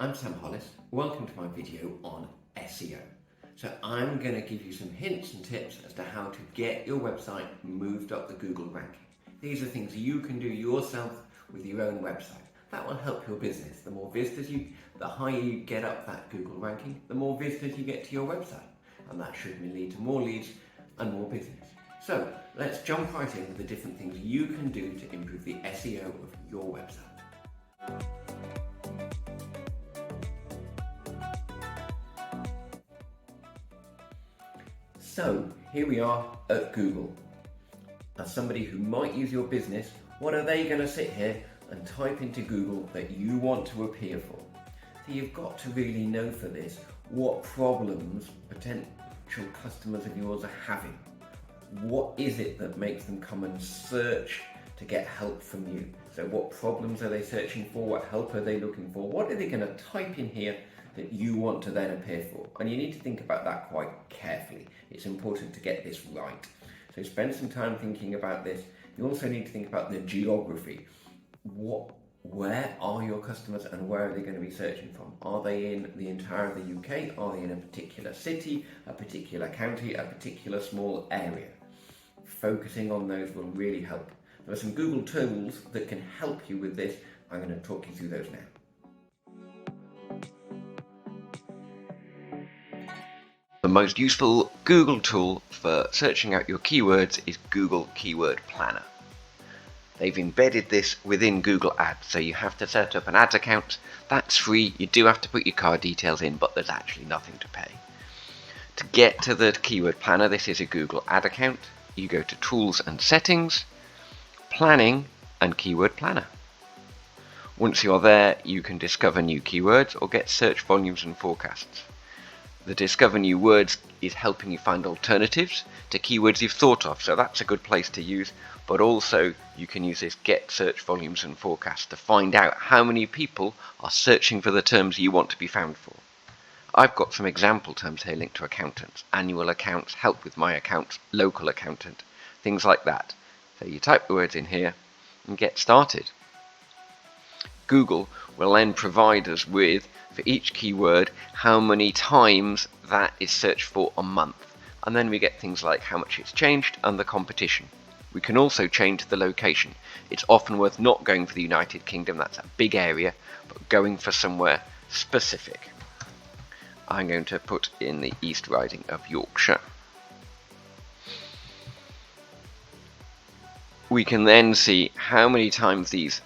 I'm Sam Hollis. Welcome to my video on SEO. So I'm going to give you some hints and tips as to how to get your website moved up the Google ranking. These are things you can do yourself with your own website. That will help your business. The more visitors the higher you get up that Google ranking, the more visitors you get to your website. And that should lead to more leads and more business. So let's jump right in with the different things you can do to improve the SEO of your website. So here we are at Google. As somebody who might use your business, what are they going to sit here and type into Google that you want to appear for? So you've got to really know for this what problems potential customers of yours are having. What is it that makes them come and search to get help from you? So what problems are they searching for? What help are they looking for? What are they going to type in here that you want to then appear for? And you need to think about that quite carefully. It's important to get this right. So spend some time thinking about this. You also need to think about the geography. Where are your customers and where are they going to be searching from? Are they in the entire of the UK? Are they in a particular city, a particular county, a particular small area? Focusing on those will really help. There are some Google tools that can help you with this. I'm going to talk you through those now. The most useful Google tool for searching out your keywords is Google Keyword Planner. They've embedded this within Google Ads, so you have to set up an ads account. That's free. You do have to put your card details in, but there's actually nothing to pay. To get to the Keyword Planner, this is a Google Ad account. You go to Tools and Settings, Planning, and Keyword Planner. Once you're there, you can discover new keywords or get search volumes and forecasts. The Discover New Words is helping you find alternatives to keywords you've thought of, so that's a good place to use. But also you can use this Get Search Volumes and Forecasts to find out how many people are searching for the terms you want to be found for. I've got some example terms here linked to accountants, annual accounts, help with my accounts, local accountant, things like that. So you type the words in here and get started. Google will then provide us with, for each keyword, how many times that is searched for a month. And then we get things like how much it's changed and the competition. We can also change the location. It's often worth not going for the United Kingdom, that's a big area, but going for somewhere specific. I'm going to put in the East Riding of Yorkshire. We can then see how many times these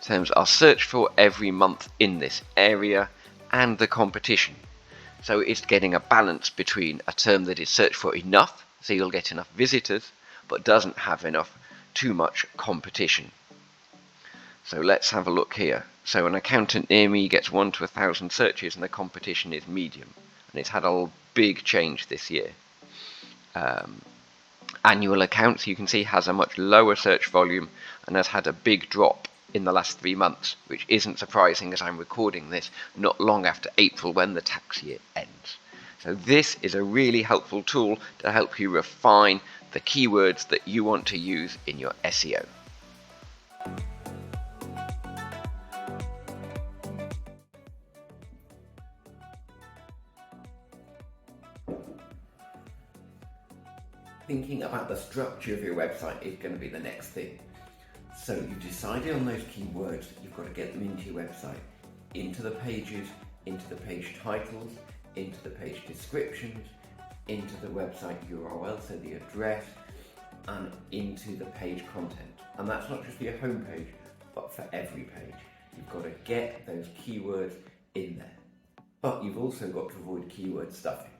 terms are searched for every month in this area and the competition. So it's getting a balance between a term that is searched for enough, so you'll get enough visitors, but doesn't have too much competition. So let's have a look here. So an accountant near me gets 1 to 1,000 searches and the competition is medium. And it's had a big change this year. Annual accounts, you can see, has a much lower search volume and has had a big drop in the last 3 months, which isn't surprising as I'm recording this not long after April when the tax year ends. So this is a really helpful tool to help you refine the keywords that you want to use in your SEO. Thinking about the structure of your website is going to be the next thing. So you've decided on those keywords, you've got to get them into your website, into the pages, into the page titles, into the page descriptions, into the website URL, so the address, and into the page content. And that's not just for your home page, but for every page. You've got to get those keywords in there. But you've also got to avoid keyword stuffing.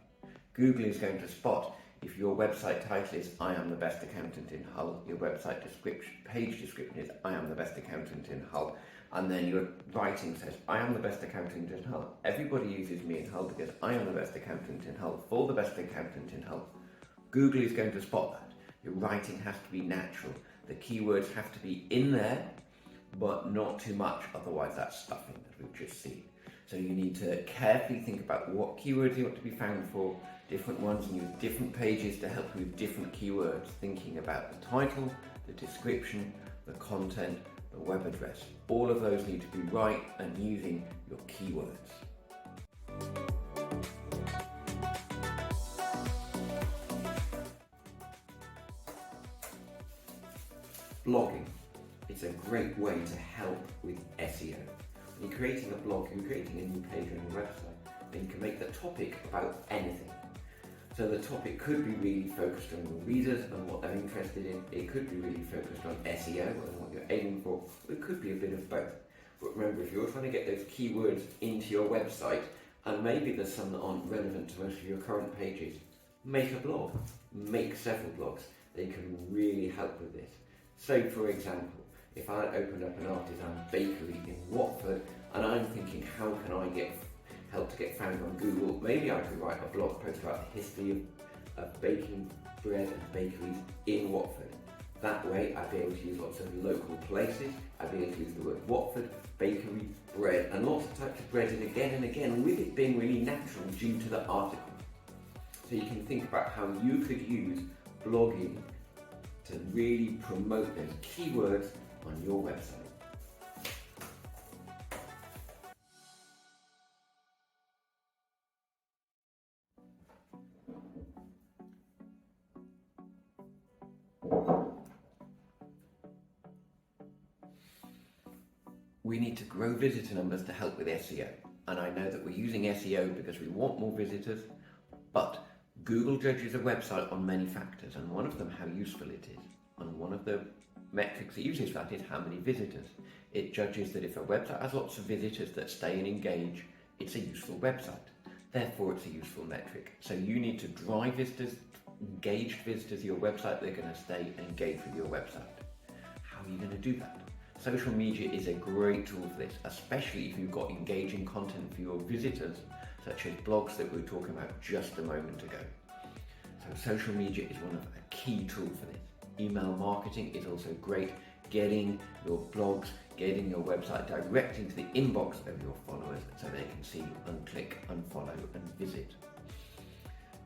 Google is going to spot if your website title is I am the best accountant in Hull, your website page description is I am the best accountant in Hull, and then your writing says I am the best accountant in Hull. Everybody uses me in Hull because I am the best accountant in Hull for the best accountant in Hull. Google is going to spot that. Your writing has to be natural. The keywords have to be in there, but not too much, otherwise that's stuffing that we've just seen. So you need to carefully think about what keywords you want to be found for, different ones, and use different pages to help you with different keywords, thinking about the title, the description, the content, the web address. All of those need to be right and using your keywords. Blogging is a great way to help with SEO. When you're creating a blog, you're creating a new page on your website, and you can make the topic about anything. So the topic could be really focused on your readers and what they're interested in. It could be really focused on SEO and what you're aiming for. Or it could be a bit of both. But remember, if you're trying to get those keywords into your website, and maybe there's some that aren't relevant to most of your current pages, make a blog. Make several blogs. They can really help with this. So for example, if I opened up an artisan bakery in Watford and I'm thinking, how can I get help to get found on Google, maybe I could write a blog post about the history of baking bread and bakeries in Watford. That way I'd be able to use lots of local places, I'd be able to use the word Watford, bakery, bread, and lots of types of bread, and again, with it being really natural due to the article. So you can think about how you could use blogging to really promote those keywords on your website. We need to grow visitor numbers to help with SEO. And I know that we're using SEO because we want more visitors, but Google judges a website on many factors, and one of them how useful it is. And one of the metrics it uses for that is how many visitors. It judges that if a website has lots of visitors that stay and engage, it's a useful website. Therefore, it's a useful metric. So you need to drive visitors, engaged visitors to your website, they're going to stay and engage with your website. How are you going to do that? Social media is a great tool for this, especially if you've got engaging content for your visitors, such as blogs that we were talking about just a moment ago. So social media is one of a key tool for this. Email marketing is also great, getting your blogs, getting your website direct into the inbox of your followers so they can see, unclick, unfollow and visit.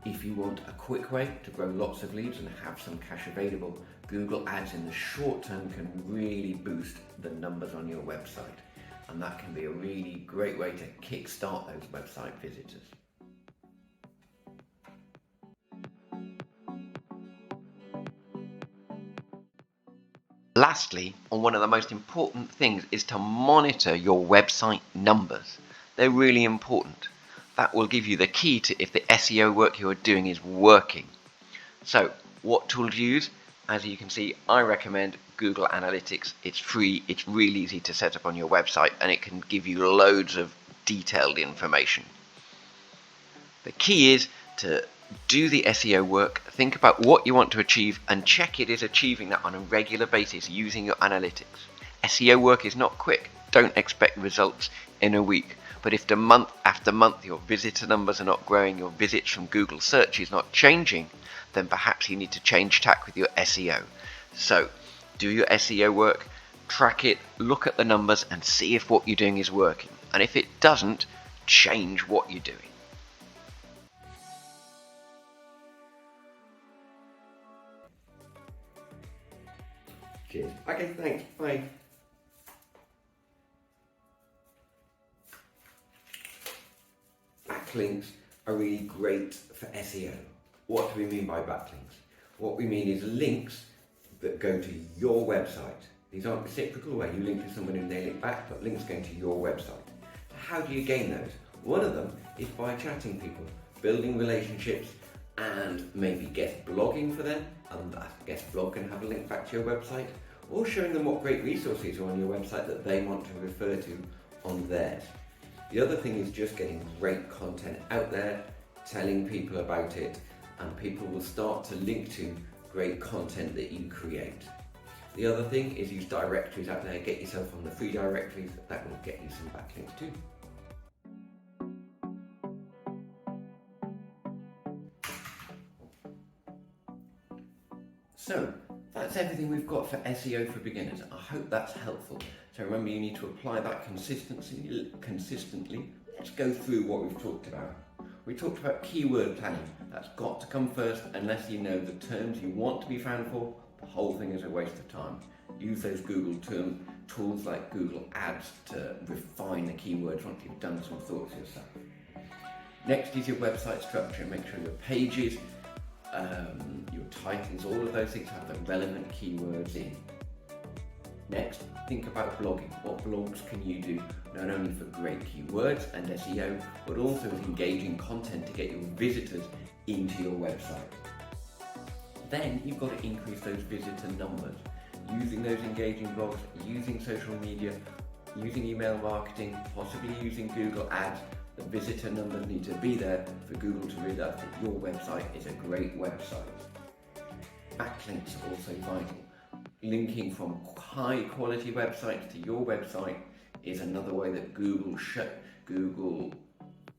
If you want a quick way to grow lots of leads and have some cash available, Google Ads in the short term can really boost the numbers on your website, and that can be a really great way to kickstart those website visitors. Lastly, and one of the most important things is to monitor your website numbers. They're really important. That will give you the key to if the SEO work you're doing is working. So, what tool to use? As you can see, I recommend Google Analytics. It's free, it's really easy to set up on your website, and it can give you loads of detailed information. The key is to do the SEO work, think about what you want to achieve, and check it is achieving that on a regular basis using your analytics. SEO work is not quick. Don't expect results in a week. But if the month after month your visitor numbers are not growing, your visits from Google search is not changing, then perhaps you need to change tack with your SEO. So do your SEO work, track it, look at the numbers and see if what you're doing is working. And if it doesn't, change what you're doing. Cheers. Okay, thanks. Bye. Backlinks are really great for SEO. What do we mean by backlinks? What we mean is links that go to your website. These aren't reciprocal where you link to someone and they link back, but links going to your website. So how do you gain those? One of them is by chatting people, building relationships, and maybe guest blogging for them, and that guest blog can have a link back to your website, or showing them what great resources are on your website that they want to refer to on theirs. The other thing is just getting great content out there, telling people about it, and people will start to link to great content that you create. The other thing is use directories out there, get yourself on the free directories, that will get you some backlinks too. So that's everything we've got for SEO for beginners. I hope that's helpful. So remember, you need to apply that consistently. Let's go through what we've talked about. We talked about keyword planning. That's got to come first. Unless you know the terms you want to be found for, the whole thing is a waste of time. Use those Google term tools like Google Ads to refine the keywords once you've done some thoughts yourself. Next is your website structure. Make sure your pages, your titles, all of those things have the relevant keywords in. Next, think about blogging. What blogs can you do not only for great keywords and SEO, but also with engaging content to get your visitors into your website? Then you've got to increase those visitor numbers using those engaging blogs, using social media, using email marketing, possibly using Google Ads. The visitor numbers need to be there for Google to realize that your website is a great website. Backlinks are also vital. Linking from high quality websites to your website is another way that Google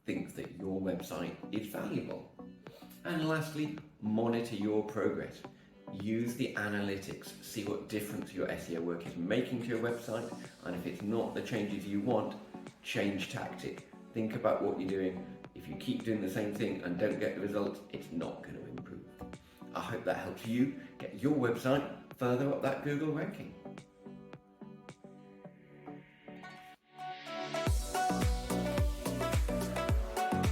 thinks that your website is valuable. And lastly, monitor your progress. Use the analytics, see what difference your SEO work is making to your website, and if it's not the changes you want, change tactic. Think about what you're doing. If you keep doing the same thing and don't get the results, it's not going to improve. I hope that helps you get your website further up that Google ranking.